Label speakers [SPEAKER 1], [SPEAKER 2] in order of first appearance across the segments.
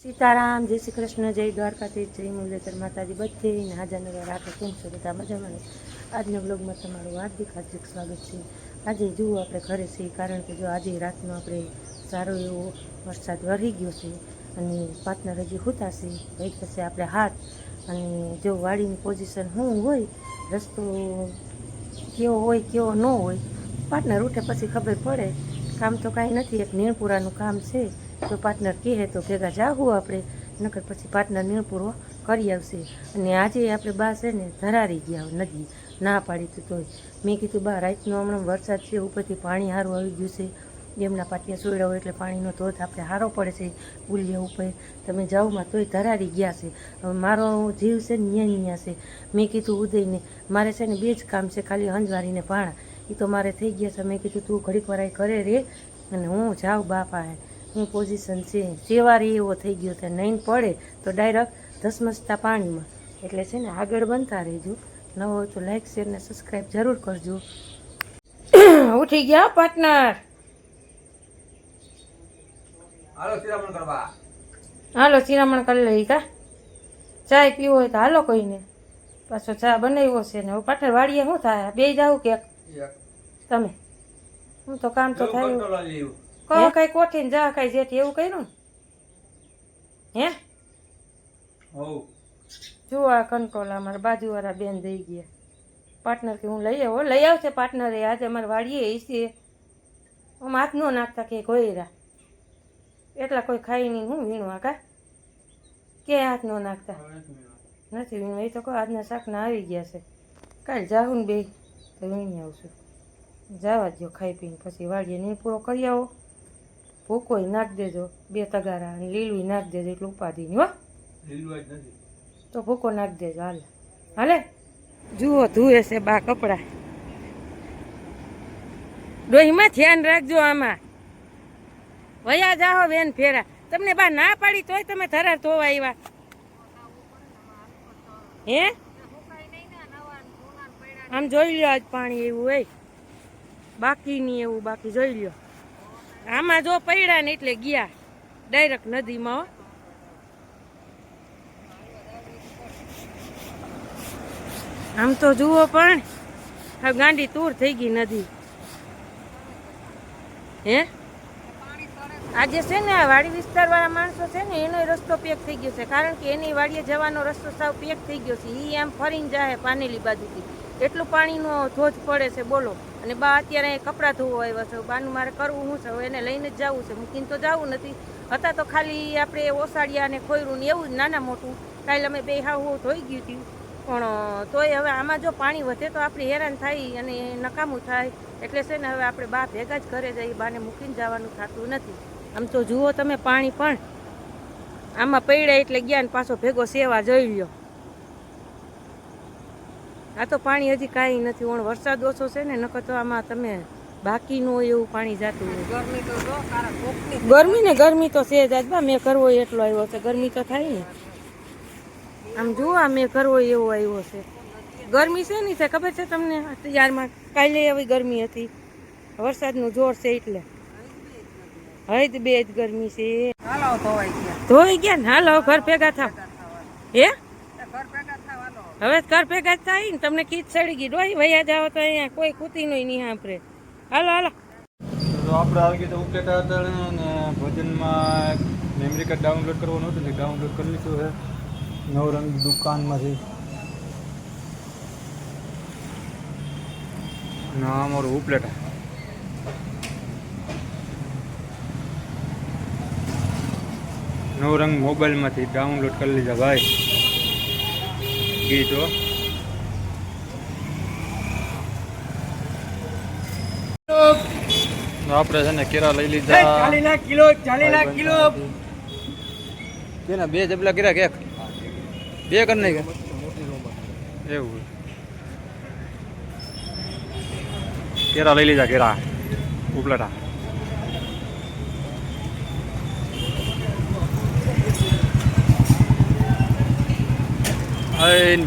[SPEAKER 1] સીતારામ, જય શ્રી કૃષ્ણ, જય દ્વારકાધીશ, જય મુરલીધર માતાજી બધે હાજર નજર રાખે. કેમ છો બધા મજામાં? આજના બ્લોગમાં તમારું હાર્દિક હાર્દિક સ્વાગત છે. આજે જુઓ આપણે ઘરે છીએ, કારણ કે જો આજે રાતનો આપણે સારો એવો વરસાદ વરસી ગયો છે અને પાર્ટનર હજી સૂતા છે. ભાઈ થશે આપણે હાથ, અને જો વાડીની પોઝિશન શું હોય, રસ્તો કેવો હોય કેવો ન હોય, પાર્ટનર ઉઠે પછી ખબર પડે. કામ તો કાંઈ નથી, એક નીણપુરાનું કામ છે. તો પાર્ટનર કહે તો ભેગા જાવું આપણે, નકર પછી પાર્ટનર નીણ પૂરો કરી આવશે. અને આજે આપણે બા છે ને ધરારી ગયા નદી, ના પાડી તો તોય મેં કીધું બા રાતનો હમણાં વરસાદ છે, ઉપરથી પાણી સારું આવી ગયું છે, ડેમના પાટિયા સોયડા હોય એટલે પાણીનો ધોધ આપણે સારો પડે છે પુલિયા ઉપર. તમે જાઓમાં તોય ધરારી ગયા છે. હવે મારો જીવ છે ને ન્યા છે. મેં કીધું ઉદયને મારે છે ને બે જ કામ છે, ખાલી હંજવારીને ભાણા, એ તો મારે થઈ ગયા છે. મેં કીધું તું ઘડીક વાર ઘરે રે અને હું જાઉં બાપા. હું પોઝિશન છે સેવારી એવો થઈ ગયો છે, નહીં પડે તો ડાયરેક્ટ ધસમસતા પાણીમાં. એટલે છે ને આગળ બનતા રહેજો. ન હોય તો લાઈક શેર ને સબસ્ક્રાઈબ જરૂર કરજો. ઉઠી ગયા પાર્ટનર? હાલો શિરામણ કરી લઈ કા. ચાય પીવો હોય તો હાલો કોઈને. પાછો ચા બનાવ્યો છે ને હવે પાર્ટનર વાડીએ શું થાય? બે જાવ કે તમે? હું તો કામ તો થાય કહો, કઈ કોઠીને જા કઈ જેઠી એવું કર્યું ને? હે જુઓ આ કંટ્રોલ અમારા બાજુવાળા બેન દઈ ગયા. પાર્ટનર કે હું લઈ આવો, લઈ આવશે પાર્ટનરે. આજે અમારે વાડીએ છે, આમ હાથ ન નાખતા કે ગોયરા એટલા કોઈ ખાઈ નહીં. હું વીણવા કા કે હાથ ન નાખતા નથી વીણવા. એ તો કહો આજના શાકના આવી ગયા છે, કાલે જાઉં ને બે તો વીણી આવશું. જવા દો ખાઈ પીને, પછી વાડીએ નહીં પૂરો કરી આવો. ભૂકોય નાખી દેજો, બે તગારા અને લીલું નાખી દેજો, એટલે ઉપાધિ નહીં. હો તો ભૂકો નાખી દેજો. હાલે હાલે જુઓ ધુએ છે બા કપડા. ડોહીમાં ધ્યાન રાખજો. આમાં વયા જાઓ બેન ફેરા. તમને બા ના પાડી તોય તમે ધરાર ધોવા આવ્યા હે? આમ જોઈ લ્યો, આજ પાણી એવું હોય બાકી નહીં, એવું બાકી જોઈ લ્યો. આમાં જો પડ્યા ને એટલે ગયા ડાયરેક્ટ નદીમાં. આમ તો જુઓ પણ હવે ગાંડી તૂર થઈ ગઈ નદી. હે આજે છે ને આ વાડી વિસ્તાર વાળા માણસો છે ને એનો રસ્તો પેક થઈ ગયો છે, કારણ કે એની વાડીએ જવાનો રસ્તો સાવ પેક થઈ ગયો છે. એ એમ ફરીને જાય પાનેલી બાજુથી, એટલું પાણીનો ધોધ પડે છે બોલો. અને બા અત્યારે કપડાં ધોવા આવ્યા છે. બાનું મારે કરવું શું છે? હવે એને લઈને જ જવું છે, મૂકીને તો જવું નથી. હતા તો ખાલી આપણે ઓસાડિયા ને ખોયરું ને એવું જ નાના મોટું. કાલે અમે બે હાવ ધોઈ ગયું હતું, પણ તોય હવે આમાં જો પાણી વધે તો આપણે હેરાન થાય અને નકામું થાય. એટલે છે ને હવે આપણે બા ભેગા જ ઘરે જઈએ, બાને મૂકીને જવાનું થતું નથી. આમ તો જુઓ તમે પાણી પણ આમાં પડ્યા એટલે ગયા ને પાછો ભેગો સેવા જોઈ લ્યો. આ તો પાણી હજી કાંઈ નથી. ઓણ વરસાદ ઓછો છે ને, નકર તો આમાં તમે બાકી ન હોય એવું પાણી જતું હોય. ગરમી ને ગરમી તો છે જ. બા મેં કરવો એટલો આવ્યો છે, ગરમી તો થાય ને. આમ જુઓ આ મેં કરવો એવો આવ્યો છે. ગરમી છે નહીં ખબર છે તમને? અત્યારમાં કાલે આવી ગરમી હતી, વરસાદનું જોર છે એટલે હદ બે જ ગરમી છે. ધોઈ ગયા ને હાલો ઘર ભેગા થાવ. હે હવે ઘર ભેગા જ થાય ને. તમને કીચ ચડી ગઈ ડોહી વયા જાવ તો અહીંયા કોઈ કૂતી નો નહીં આપણે. હાલો હાલો
[SPEAKER 2] આપણે આવી ગયા ઉપલેટા હતા ને ભોજનમાં મેમરી કાર્ડ ડાઉનલોડ કરવાનું હતું ને ડાઉનલોડ કરી લીધું છે નવરંગ દુકાનમાંથી. ના અમારું ઉપલેટા નવરંગ મોબાઈલમાંથી ડાઉનલોડ કરી લીધા ભાઈ ગીતો. આપણે છે ને કેરા લઈ લીધા 40 કિલો કેના બે જબલા કર્યા કે બે કર નહીં કે એવું કેરા લઈ લીધા. કેરા ઉપલેટા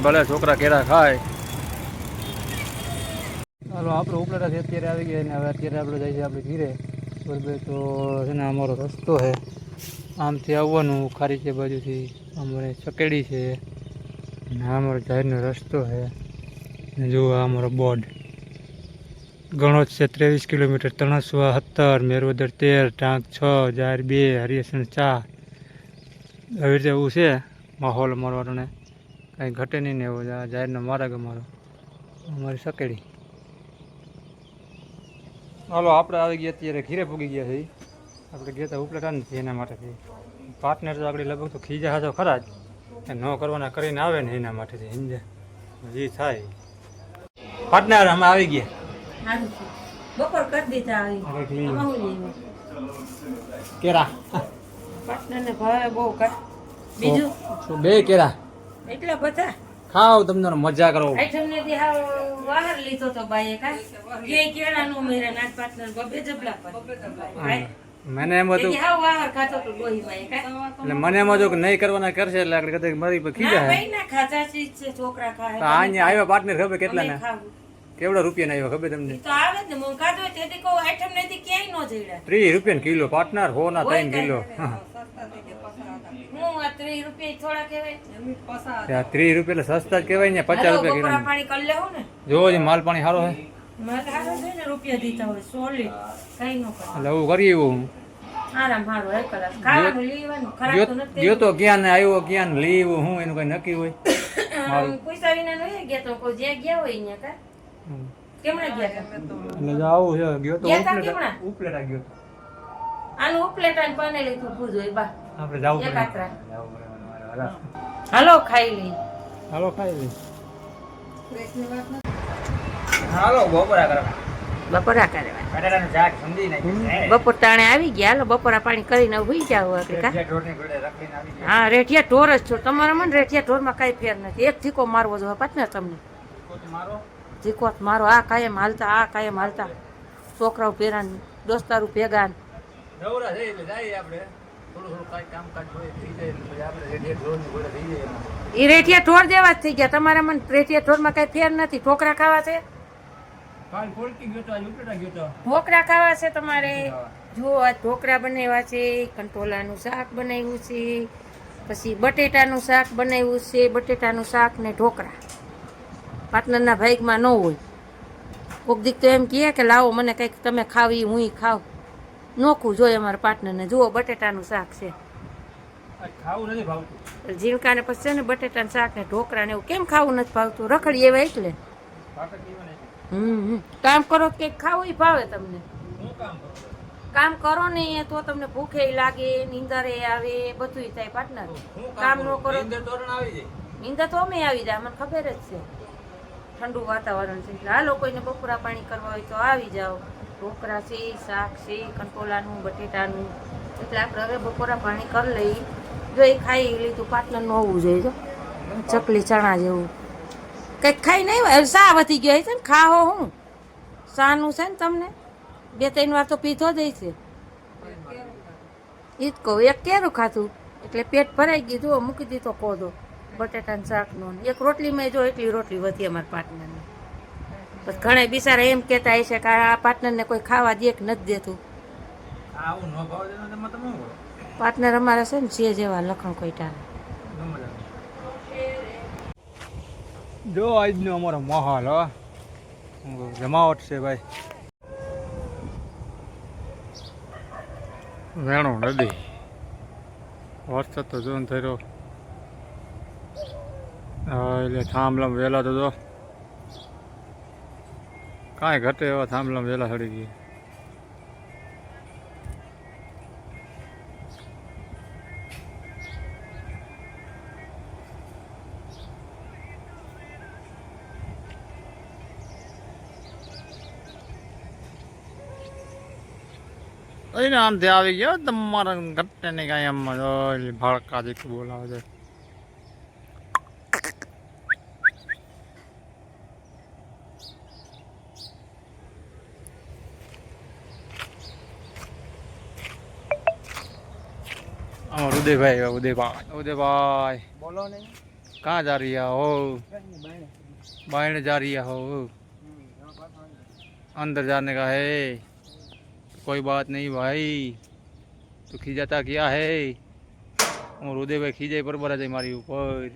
[SPEAKER 2] ભલે છોકરા કેરા ખાય. ચાલો આપણે ઉપલેટાથી અત્યારે આવી ગયા ને હવે અત્યારે આપણે જઈએ આપણે ઘીરે બરાબર. તો છે ને અમારો રસ્તો છે આમથી આવવાનું ખારી છે બાજુથી અમારે ચકેડી છે અને આ અમારો જાહેરનો રસ્તો છે અને જુઓ આ અમારો બોર્ડ ઘણો જ છે 23 કિલોમીટર તણસવા 17 મેરવદર 13 ટાંક 6 જાહેર 2 હરિયાસણ 4 આવી રીતે એવું છે માહોલ અમારો ને કાંઈ ઘટે નહીં ને એવો જાહેરનો માર્ગ અમારો અમારી સકેડી. હાલો આપણે આવી ગયા અત્યારે ઘીરે પૂગી ગયા છે. આપણે ગયા હતા ઉપલેટા નથી એના માટેથી પાર્ટનર તો આગળ લગભગ તો ખીજા હાથો ખરા જ ન કરવાના કરીને આવે ને એના માટેથી સમજે જે થાય. પાર્ટનર અમે આવી ગયા.
[SPEAKER 1] સારું છે. બપોર કરી દીધા આવી. આમાં હું લેવું?
[SPEAKER 2] કેરા
[SPEAKER 1] પાર્ટનરને ભાવે બહુ કર. બીજું
[SPEAKER 2] શું બે કેરા
[SPEAKER 1] એટલા બધા
[SPEAKER 2] ખાવ તમને મજા કરો.
[SPEAKER 1] આઈટમને દી હાવ બહાર લીધો તો બાઈએ કા કે કેળાનું મેરે નાક પાર્ટનર બબે જબલા પર
[SPEAKER 2] મને એમ હતું
[SPEAKER 1] કે હાવ બહાર ખાતો તો ડોહી બાઈએ કા
[SPEAKER 2] એટલે મને એમ હતું કે નહીં કરવાના કરશે એટલે આગળ કદાચ મારી પર ખીજા
[SPEAKER 1] ના
[SPEAKER 2] હે
[SPEAKER 1] ભાઈ ના ખાતા ચીજ છે છોકરા ખાય
[SPEAKER 2] તો અહીંયા આવ્યો પાર્ટનર ખબર કેટલા ને
[SPEAKER 1] ખાવું
[SPEAKER 2] કેવડા રૂપિયા આવ્યો ખબર તમને
[SPEAKER 1] તો આવે જ ને હું ખાધો હોય તેથી કહું આઈટમ નથી ક્યાંય ન જઈડા
[SPEAKER 2] 30 રૂપિયા કિલો પાર્ટનર 100 ના 3 કિલો
[SPEAKER 1] હું આ 30 રૂપિયા થોડા કહેવાય
[SPEAKER 2] 30 રૂપિયા એટલે સસ્તા જ કહેવાય ને 50 રૂપિયા કિલો
[SPEAKER 1] પાણી કરી લેવું ને
[SPEAKER 2] જોવો જે માલ પાણી સારો હે
[SPEAKER 1] મારે હારો છે ને રૂપિયા દીધા હોય સોલિડ કઈ ન કરે
[SPEAKER 2] એટલે એવું કરીએ એવું
[SPEAKER 1] આરામ હારો એક કલાક ખાવાનું લેવાનું ખરાબ તો નથી
[SPEAKER 2] ગયો તો ક્યાં ને આવ્યો ક્યાં ને લેવું હું એનું કઈ નક્કી હોય
[SPEAKER 1] પૈસા વિના નહીં ગયા તો કોઈ જ્યાં ગયા હોય અહીંયા કા કેમણે ગયા તા?
[SPEAKER 2] એટલે આવું છે ગયો તો
[SPEAKER 1] ગયા તા કેમણા?
[SPEAKER 2] ઉપલેટા ગયો તો
[SPEAKER 1] આનું ઉપલેટાને પાનેલી તું પૂજો એ બા
[SPEAKER 2] આપણે જાવું
[SPEAKER 1] એક
[SPEAKER 2] પડે
[SPEAKER 1] આતરા હાલો ખાઈ લઈ
[SPEAKER 2] હાલો ખાઈ લે હાલો બપોરા કરવા
[SPEAKER 1] બપોરા કરે
[SPEAKER 2] બટાટાનું શાક સમજી નાખ્યું
[SPEAKER 1] બપોર તાણે આવી ગયા હાલો બપોરા પાણી કરીને હુઈ જાવ આપણે કા
[SPEAKER 2] ઢોરની ઘોડે રાખીને આવી ગયા
[SPEAKER 1] હા રેઠિયા ઢોર જ છો તમારા મને રેઠિયા ઢોરમાં કાંઈ ફેર નથી એક ધીકો મારવો જોઈએ પાછને તમને
[SPEAKER 2] કોટ મારો
[SPEAKER 1] ધીકો મારો આ કાયમ હાલતા છોકરાઓ પેરાન દોસ્તારું ભેગા
[SPEAKER 2] નવરા છે એટલે જાય આપણે થોડું થોડું કાંઈ કામકાજ હોય થઈ જાય એટલે પછી આપણે રેડિયા ઢોરની ઘોડે થઈ જાય એમાં
[SPEAKER 1] એ રેઠિયા ઢોર જેવા જ થઈ ગયા તમારા મને રેઠિયા ઢોરમાં કાંઈ ફેર નથી ઠોકરા ખાવા છે
[SPEAKER 2] કાલ કોલકી ગયો તો આજ ઉપલેટા ગયો તો
[SPEAKER 1] ઢોકળા ખાવા છે તમારે જો આ ઢોકળા બનાવ્યા છે કંટોલાનું શાક બનાવ્યું છે પછી બટેટાનું શાક બનાવ્યું છે બટેટાનું શાક ને ઢોકળા પાર્ટનરના ભાગમાં ન હોય કોક દીક તો એમ કહે કે લાવો મને કંઈક તમે ખાવી હું ખાવ નોખું જોઈએ અમારા પાર્ટનરને જુઓ બટેટાનું શાક છે
[SPEAKER 2] આજ ખાવું નથી ભાવતું
[SPEAKER 1] ઝીણકાને પછી છે ને બટેટાનું શાક ને ઢોકળા ને એવું કેમ ખાવું નથી ભાવતું રખડી એવા એટલે
[SPEAKER 2] પાટક કેવા નહીં
[SPEAKER 1] કામ કરો કંઈક ખાવું ય ભાવે તમને
[SPEAKER 2] હું કામ કરું
[SPEAKER 1] કામ કરો ને તો તમને ભૂખે લાગે નીંદરે આવે બધું થાય પાર્ટનર કામ ન કરો
[SPEAKER 2] અંદર તોરણ આવી જાય
[SPEAKER 1] નીંદર તો અમે આવી જાય મને ખબર જ છે ઠંડુ વાતાવરણ છે એટલે આ લોકોને બપોરા પાણી કરવા હોય તો આવી જાઓ ઢોકળા છે શાક છે કંટોલાનું બટેટાનું એટલે આપણે હવે બપોરા પાણી કરી લઈ જો એ ખાઈ લીધું પાર્ટનરનું હોવું જોઈએ જો ચકલી ચણા જેવું કંઈક ખાઈ નહીં હોય શા વધી ગયો છે ને ખાહો હું શાનું છે ને તમને 2-3 વાર તો પીધો જ છે એ જ કહું એક કેરું ખાતું એટલે પેટ ભરાઈ ગયું જો મૂકી દીધો કોદો બટેટાનું શાકનો એક રોટલીમાં જો એટલી રોટલી વધી અમારા પાર્ટનરને પછી ઘણા બિચારા એમ કહેતા હશે કે આ પાર્ટનરને કોઈ ખાવા દે કે નથી દેતું
[SPEAKER 2] આવું ન ભાવ દેનો તમે તમે શું કરો
[SPEAKER 1] પાર્ટનર અમારા છે ને છે જેવા લખણ કોઈટા
[SPEAKER 2] જો આજનો અમારો માહોલ હો જમાવટ છે ભાઈ વેણો નદી વરસાદ તો જોન થઈ રહ્યો એટલે થાંભલા વહેલા તો જો કાંઈ ઘટે એવા થાંભલા વહેલા સડી ગઈ એને આમથી આવી ગયો તમારા ઘટે ને કાંઈ એમ ભડકા જેટલું બોલાવે છે उदयभाई
[SPEAKER 3] बोलो नहीं
[SPEAKER 2] कहाँ जा रही हो बाहर जा रही हो अंदर जाने का है कोई बात नहीं भाई तो खिजाता क्या है
[SPEAKER 3] અમારું ઉદયભાઈ ખીજાય પરબરા જાય મારી ઉપર